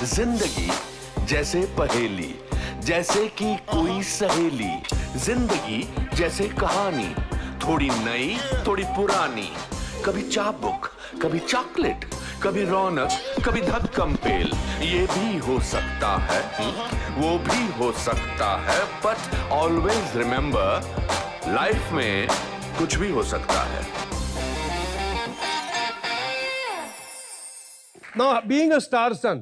जिंदगी जैसे पहेली, जैसे कि कोई सहेली। जिंदगी जैसे कहानी, थोड़ी नई थोड़ी पुरानी। कभी चाबुक, कभी चॉकलेट, कभी रौनक, कभी धक्कम पेल। ये भी हो सकता है, वो भी हो सकता है, बट ऑलवेज रिमेंबर, लाइफ में कुछ भी हो सकता है। Now, being a star son,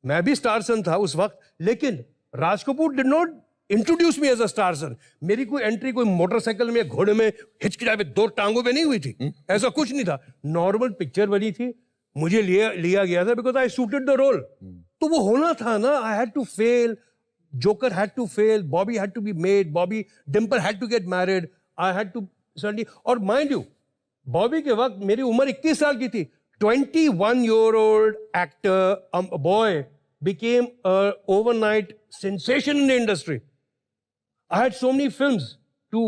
मैं भी स्टार सन था उस वक्त, लेकिन Raj Kapoor did not introduce me as a star son. मेरी कोई एंट्री कोई मोटरसाइकिल में, घोड़े में, हिचकिचाए पे, दो टांगों पे नहीं हुई थी। ऐसा कुछ नहीं था। नॉर्मल पिक्चर बनी थी, मुझे लिया गया था because I suited the role. तो वो होना था ना। I had to fail, Joker had to fail, Bobby had to be made, Bobby Dimple had to get married, I had to suddenly. और माइंड यू, बॉबी के वक्त मेरी उम्र 21 साल की थी। 21-year-old actor, a boy, became an overnight sensation in the industry. I had so many films to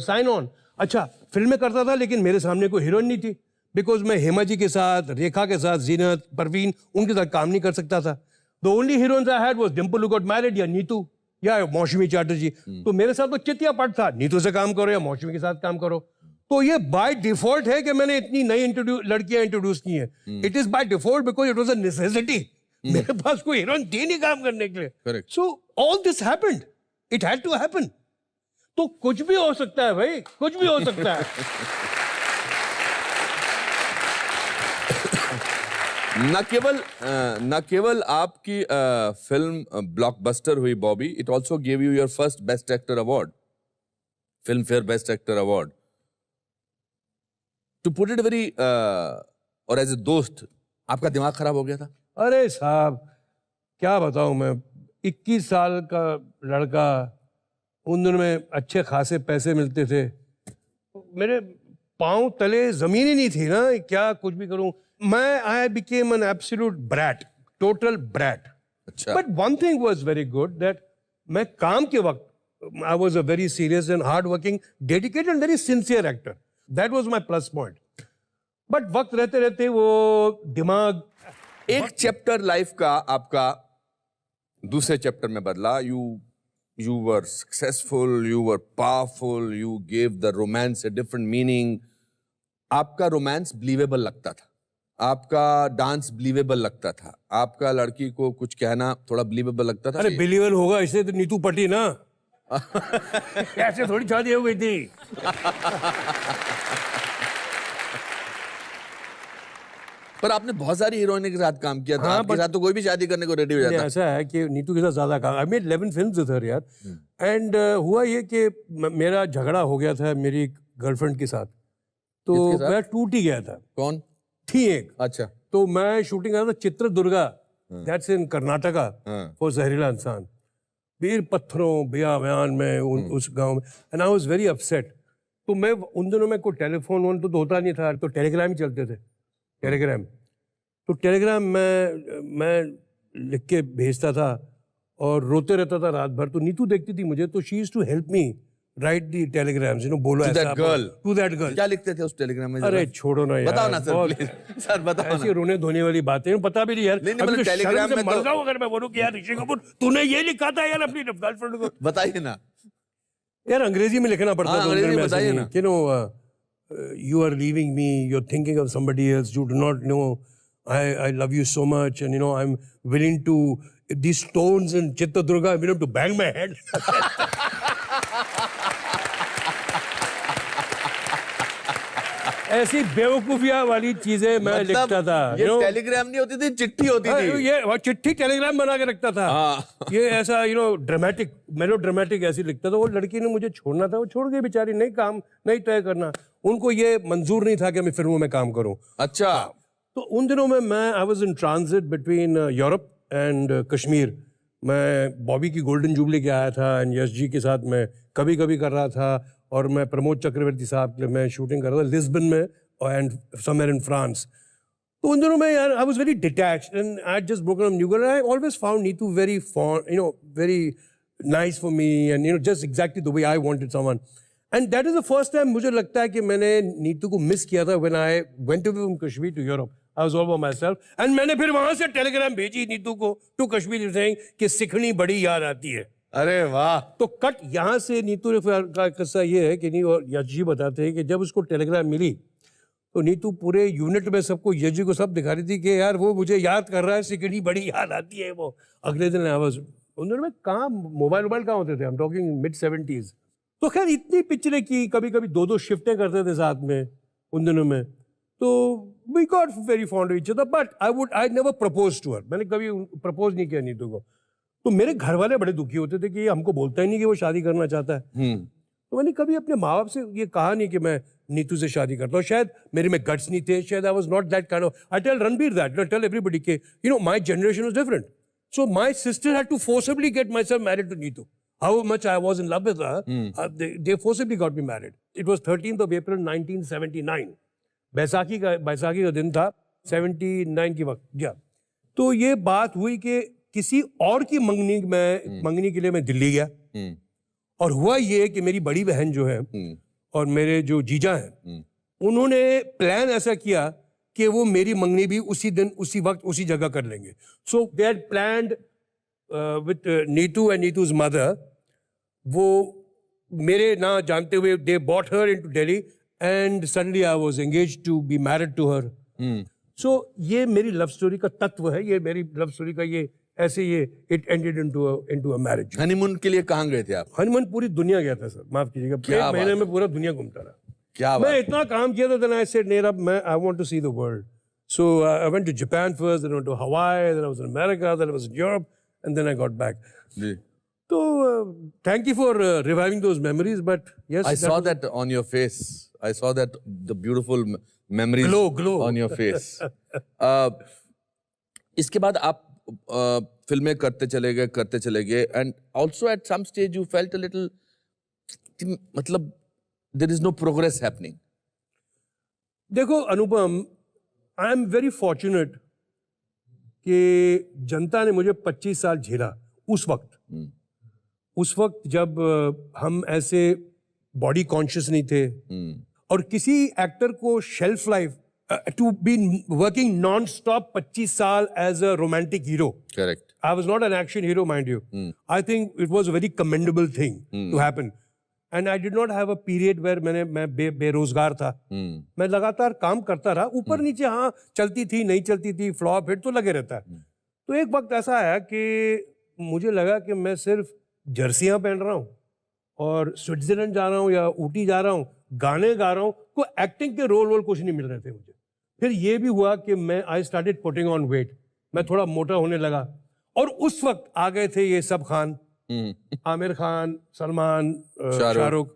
sign on. अच्छा, फिल्में करता था लेकिन मेरे सामने कोई हीरोइन नहीं थी, बिकॉज मैं हेमा जी के साथ, रेखा के साथ, जीनत, परवीन, उनके साथ काम नहीं कर सकता था। The only heroines I had was Dimple who got married, या नीतू, या मौसमी चैटर्जी। तो मेरे साथ तो चितिया पट था, नीतू से काम करो या मौसमी के साथ काम करो। तो ये बाय डिफॉल्ट है कि मैंने इतनी नई लड़कियां इंट्रोड्यूस की हैं। It is by default because it was a necessity. मेरे पास कोई हीरोइन थी नहीं काम करने के लिए। So all this happened, it had to happen. तो कुछ भी हो सकता है भाई, कुछ भी हो सकता है। न केवल आपकी फिल्म ब्लॉकबस्टर हुई Bobby, it also give you your first best actor award, Filmfare best actor award. To put it very, और एज ए दोस्त, आपका दिमाग खराब हो गया था? अरे साहब, क्या बताऊं मैं, 21 साल का लड़का, उन दिनों में अच्छे खासे पैसे मिलते थे, मेरे पांव तले जमीन ही नहीं थी ना, क्या कुछ भी करूं मैं। I became an absolute brat, total brat. अच्छा। But one thing was very good, that मैं काम के वक्त I was a very serious and hard working, dedicated and very sincere actor. That was my plus point. But वक्त रहते रहते वो दिमाग, एक चैप्टर लाइफ का आपका दूसरे चैप्टर में बदला। You were successful, you were powerful, you gave the romance a different meaning. आपका रोमांस बिलीवेबल लगता था, आपका डांस बिलीवेबल लगता था, आपका लड़की को कुछ कहना थोड़ा बिलीवेबल लगता था। अरे बिलीवेबल होगा इसलिए तो नीतू पटी ना। ऐसे थोड़ी शादी हो गई थी। पर आपने बहुत सारी हीरोइन के साथ काम किया था। हाँ, आपके साथ तो कोई भी शादी करने को रेडी हो जाता। ऐसा है कि नीतू के साथ ज्यादा काम, I made 11 films with her यार। एंड हुआ ये कि मेरा झगड़ा हो गया था मेरी गर्लफ्रेंड के साथ, तो मैं टूट ही गया था। कौन थी एक? अच्छा। तो मैं शूटिंग कर रहा था Chitradurga, that's in Karnataka, for जहरीला इंसान। वीर पत्थरों बयान में उस गांव में, and I was very upset. तो मैं उन दिनों में कोई टेलीफोन तो होता नहीं था, तो टेलीग्राम ही चलते थे, टेलीग्राम। तो टेलीग्राम मैं लिख के भेजता था और रोते रहता था रात भर। तो नीतू देखती थी मुझे, तो she used to help me write the telegrams, you know, बोलो टू दैट गर्ल। क्या लिखते थे उस टेलीग्राम में? अरे छोड़ो ना यार, बताओ ना सर, प्लीज सर बताओ। ऐसी रोने धोने वाली बातें पता भी नहीं यार। नहीं, अभी तो टेलीग्राम में मर जाऊं अगर मैं बोलूं कि यार ऋषि कपूर तूने ये लिखा था यार अपनी गर्लफ्रेंड को। बताइए ना यार, अंग्रेजी में लिखना पड़ता है। अंग्रेजी में बताइए ना। You know, you are leaving me, you're thinking of somebody else, you do not know I love you so much, and you know I'm willing to, these stones in Chittradurga, I'm willing to bang my head. ऐसी बेवकूफिया वाली चीजें मैं लिखता था। ये Telegram नहीं होती थी, चिट्ठी होती थी। ये चिट्ठी टेलीग्राम बना के रखता था। ये ऐसा ड्रामेटिक, मेलो ड्रामेटिक ऐसी लिखता था। वो लड़की ने मुझे छोड़ना था, वो छोड़ गई बेचारी, नहीं काम नहीं तय करना। उनको ये मंजूर नहीं था कि मैं फिल्मों में काम करूं। अच्छा। तो उन दिनों में I was in transit between Europe and Kashmir. मैं बॉबी की गोल्डन जुबली के आया था, एंड यश जी के साथ मैं कभी कभी कर रहा था, और मैं प्रमोद चक्रवर्ती साहब के लिए मैं शूटिंग कर रहा था लिस्बन में एंड समवेयर इन फ्रांस। तो उन दिनों में यार I was very detached and I just broken up new girl. I always found Neetu very very nice for me, and just exactly the way I wanted someone. And that is the first time मुझे लगता है कि मैंने नीतू को miss किया था when I went away from Kashmir to Europe. I was all by myself and मैंने फिर वहां से टेलीग्राम भेजी नीतू को टू कश्मीर सेइंग कि सिखनी बड़ी याद आती है। अरे वाह। तो कट यहाँ से नीतू का किस्सा ये है कि नहीं, और यश जी बताते हैं कि जब उसको टेलीग्राम मिली तो नीतू पूरे यूनिट में सबको, यश जी को सब दिखा रही थी कि यार वो मुझे याद कर रहा है, सिकड़ी बड़ी याद आती है वो। अगले दिन आवाज उन्होंने में कहाँ मोबाइल कहाँ होते थे, हम टॉकिंग मिड 70s। तो खैर इतनी पिक्चरें की, कभी कभी 2-2 शिफ्टें करते थे साथ में उन दिनों में। तो we got very fond of each other, but I never propose to her. मैंने कभी प्रपोज नहीं किया नीतू को। तो मेरे घर वाले बड़े दुखी होते थे कि ये हमको बोलता ही नहीं कि वो शादी करना चाहता है। तो मैंने कभी अपने माँ बाप से ये कहा नहीं कि मैं नीतू से शादी करता हूँ। शायद मेरे में गट्स नहीं थे, शायद I was not that kind of. I tell Ranbir that, I tell everybody के you know my generation was different. So my sister had to forcibly get myself married to Neetu. However much I was in love with her, they forcibly got me married. It was 13th of April 1979. Baisakhi का दिन था 79 की वक्त। या तो ये बात हुई कि किसी और की मंगनी के लिए मैं दिल्ली गया, और हुआ ये कि मेरी बड़ी बहन जो है और मेरे जो जीजा हैं, उन्होंने प्लान ऐसा किया कि वो मेरी मंगनी भी उसी दिन, उसी वक्त, उसी जगह कर लेंगे। So they had planned with Neetu and Neetu's mother. वो मेरे ना जानते हुए they bought her into Delhi and suddenly I was engaged to be married to her. So ये मेरी लव स्टोरी का तत्व है, ये मेरी लव स्टोरी का ये ऐसे ये it ended into a marriage. Honeymoon के लिए कहाँ गए थे आप? हनीमून पूरी दुनिया गया था सर, माफ कीजिएगा। 1 महीने में पूरा दुनिया घूमता रहा। क्या मैं इतना काम किया था, then I said, "नेरा, मैं I want to see the world." So I went to Japan first, then I went to Hawaii, then I was in America, then I was in Europe, and then I got back. Ji. So thank you for reviving those memories, but yes, I saw that on your face. I saw that the beautiful memories Glow. on your face. इसके बाद आप फिल्में करते चले गए and also at some stage you felt a little, मतलब there is no progress happening. देखो अनुपम, I am very fortunate कि जनता ने मुझे 25 साल झेला उस वक्त जब हम ऐसे बॉडी कॉन्शियस नहीं थे, और किसी एक्टर को shelf life to be working non stop 25 साल as a romantic hero. Correct. I was not an action hero, mind you. I think it was a very commendable thing to happen. And I did not have a period where मैं बेरोजगार था। मैं लगातार काम करता रहा, ऊपर नीचे, हाँ चलती थी नहीं चलती थी, फ्लॉप हिट तो लगे रहता है। तो एक वक्त ऐसा आया कि मुझे लगा कि मैं सिर्फ जर्सियां पहन रहा हूँ और स्विट्जरलैंड जा रहा हूँ या ऊटी जा रहा हूँ, गाने गा रहा हूँ, कोई एक्टिंग के रोल कुछ नहीं मिल रहे थे मुझे। फिर ये भी हुआ कि मैं I started putting on weight, मैं थोड़ा मोटा होने लगा, और उस वक्त आ गए थे ये सब खान, आमिर खान, सलमान, शाहरुख।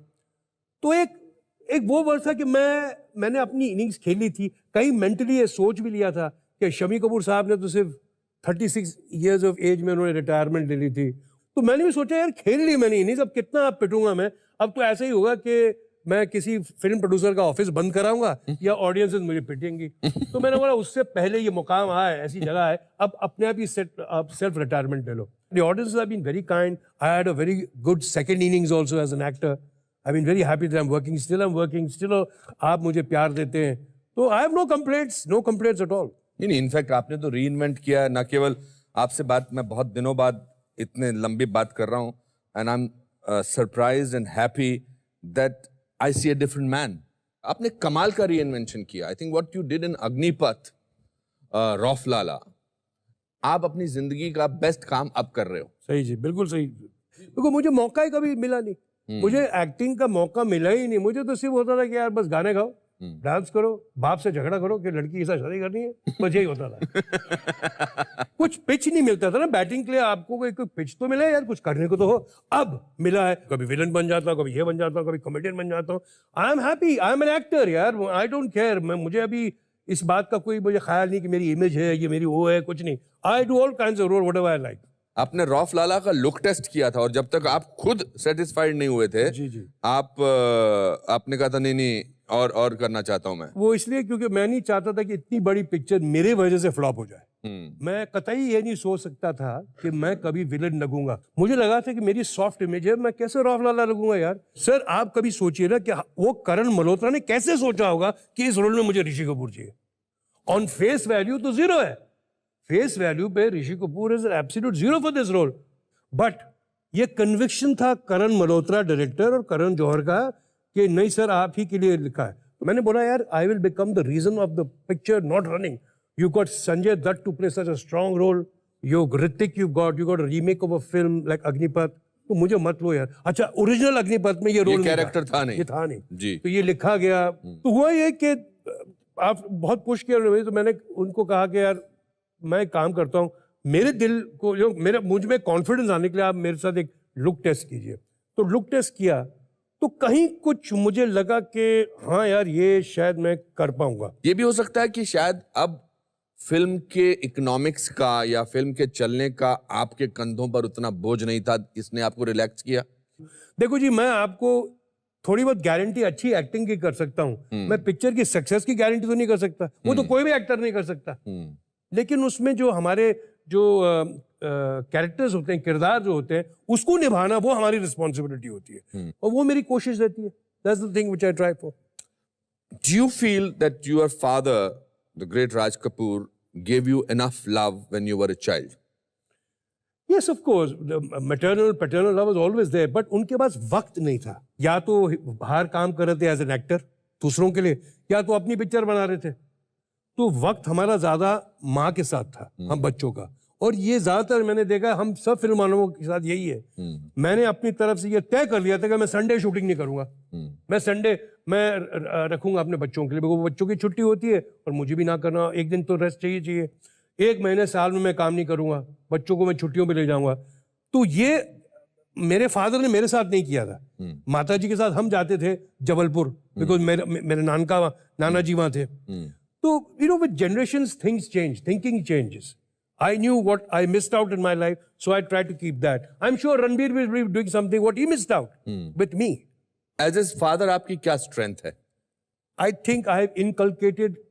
तो एक वो वर्ष था कि मैंने अपनी इनिंग्स खेली थी। कहीं मेंटली ये सोच भी लिया था कि शमी कपूर साहब ने तो सिर्फ 36 इयर्स ऑफ एज में उन्होंने रिटायरमेंट ले ली थी। तो मैंने भी सोचा यार खेल ली मैंने इनिंग्स, अब कितना पिटूंगा मैं। अब तो ऐसा ही होगा कि मैं किसी फिल्म प्रोड्यूसर का ऑफिस बंद कराऊंगा या ऑडियंसेस मुझे पिटेंगी। तो मैंने बोला उससे पहले ये मुकाम आया, ऐसी जगह है, अब अपने आप ही सेल्फ रिटायरमेंट ले लो। The audiences have been very kind. I had a very good second innings also as an actor. I've been very happy that I'm working. Still आप मुझे प्यार देते हैं। तो I have no complaints at all. नहीं, in fact आपने तो reinvent किया। ना केवल आपसे बात मैं बहुत दिनों बाद इतने लंबी बात कर रहा हूँ, and I am surprised and happy that I see a different man. आपने कमाल का रीइन्वेंशन किया। I think what you did in Agneepath, Rauf Lala, आप अपनी जिंदगी का बेस्ट काम अब कर रहे हो। सही जी, बिल्कुल सही। देखो मुझे मौका ही कभी मिला नहीं, मुझे एक्टिंग का मौका मिला ही नहीं। मुझे तो सिर्फ होता था कि यार बस गाने गाओ, डांस करो, बाप से झगड़ा करो कि लड़की के साथ शादी करनी है, बस यही होता था। कुछ पिच नहीं मिलता था ना बैटिंग के लिए, आपको कोई पिच तो मिला यार, कुछ करने को तो हो। अब मिला है, कभी विलन बन जाता हूँ, कभी ये बन जाता हूँ, कभी कॉमेडियन बन जाता हूँ। I am happy, I am an actor यार, आई डोंट केयर। मुझे अभी इस बात का कोई मुझे ख्याल नहीं कि मेरी इमेज है, ये मेरी वो है, कुछ नहीं। I do all kinds of role whatever I like. आपने रौफ लाला का लुक टेस्ट किया था, और जब तक आप खुद सेटिस्फाइड नहीं हुए थे, जी। आपने कहा था नहीं और करना चाहता हूं मैं। वो इसलिए क्योंकि मैं नहीं चाहता था कि इतनी बड़ी पिक्चर मेरे वजह से फ्लॉप हो जाए। मैं कतई ये नहीं सोच सकता था कि मैं कभी विलन लगूंगा। मुझे लगा था कि मेरी सॉफ्ट इमेज है, मैं कैसे रौफ लाला लगूंगा यार। सर आप कभी सोचिए ना कि वो करण मल्होत्रा ने कैसे सोचा होगा कि इस रोल में मुझे ऋषि कपूर चाहिए, ऑन फेस वैल्यू तो जीरो है, फेस वैल्यू पे Rishi Kapoor is absolute zero for this role, but ये कन्विक्शन था करण मल्होत्रा डायरेक्टर और करण जौहर का कि नहीं सर आप ही के लिए लिखा है। तो मैंने बोला यार I will become the reason of the picture not running, you got Sanjay Dutt to play such a strong role, you Hrithik you got a remake of a film like Agnipath, तो मुझे मत लो यार। अच्छा ओरिजिनल अग्निपथ में ये रोल कैरेक्टर था नहीं, ये था नहीं जी। तो ये लिखा गया, तो हुआ ये कि आप बहुत पुश किया उन्होंने, तो मैंने उनको कहा कि यार मैं एक काम करता हूँ, मेरे दिल को जो मेरे मुझ में कॉन्फिडेंस आने के लिए आप मेरे साथ एक लुक टेस्ट कीजिए। तो लुक टेस्ट किया तो कहीं कुछ मुझे लगा कि हाँ यार ये शायद मैं कर पाऊंगा। ये भी हो सकता है कि शायद अब फिल्म के इकोनॉमिक्स का या फिल्म के चलने का आपके कंधों पर उतना बोझ नहीं था, इसने आपको रिलैक्स किया। देखो जी मैं आपको थोड़ी बहुत गारंटी अच्छी एक्टिंग की कर सकता हूँ, मैं पिक्चर की सक्सेस की गारंटी तो नहीं कर सकता, वो तो कोई भी एक्टर नहीं कर सकता, लेकिन उसमें जो हमारे जो कैरेक्टर्स होते हैं, किरदार जो होते हैं, उसको निभाना वो हमारी रिस्पॉन्सिबिलिटी होती है और वो मेरी कोशिश रहती है। That's the thing which I try for. Do you feel that your father, the great Raj Kapoor, gave you enough love when you were a child? Yes, of course. The maternal, paternal love was always there, but उनके पास वक्त नहीं था। या तो बाहर काम कर रहे थे एज एन एक्टर दूसरों के लिए, या तो अपनी पिक्चर बना रहे थे। तो वक्त हमारा ज्यादा माँ के साथ था, हम बच्चों का। और ये ज्यादातर मैंने देखा हम सब फिल्म वालों के साथ यही है। मैंने अपनी तरफ से ये तय कर लिया था कि मैं संडे शूटिंग नहीं करूंगा, मैं संडे मैं रखूंगा अपने बच्चों के लिए, वो बच्चों की छुट्टी होती है और मुझे भी ना करना, एक दिन तो रेस्ट चाहिए। एक महीने साल में मैं काम नहीं करूंगा, बच्चों को मैं छुट्टियों पे ले जाऊंगा। तो ये मेरे फादर ने मेरे साथ नहीं किया था। माता जी के साथ हम जाते थे जबलपुर, बिकॉज मेरे नाना जी वहां थे। तो you know with generations things change, thinking changes. I knew what I missed out in my life, so I tried to keep that. I'm sure Ranbir will be doing something what he missed out with me. As his father, आपकी क्या strength है? I think I have inculcated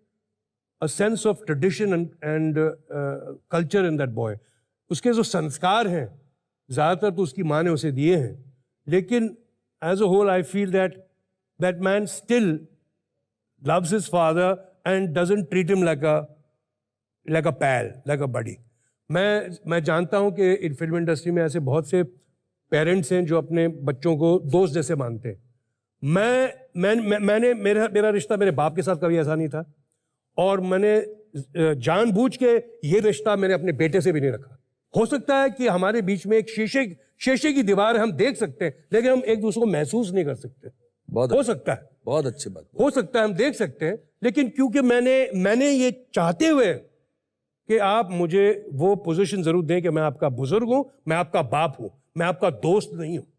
a sense of tradition and culture in that boy. उसके जो संस्कार हैं ज़्यादातर तो उसकी माँ ने उसे दिए हैं, लेकिन as a whole I feel that that man still loves his father and doesn't treat him like a pal, like a buddy. मैं जानता हूँ कि इन फिल्म इंडस्ट्री में ऐसे बहुत से पेरेंट्स हैं जो अपने बच्चों को दोस्त जैसे मानते हैं। मैंने मेरा रिश्ता मेरे बाप के साथ कभी ऐसा नहीं था, और मैंने जानबूझ के ये रिश्ता मैंने अपने बेटे से भी नहीं रखा। हो सकता है कि हमारे बीच में एक शीशे की दीवार हम देख सकते हैं, लेकिन हम एक दूसरे को महसूस नहीं कर सकते। हो सकता है, बहुत अच्छी बात। हो सकता है हम देख सकते हैं, लेकिन क्योंकि मैंने ये चाहते हुए कि आप मुझे वो पोजीशन जरूर दें कि मैं आपका बुजुर्ग हूं, मैं आपका बाप हूं, मैं आपका दोस्त नहीं हूं।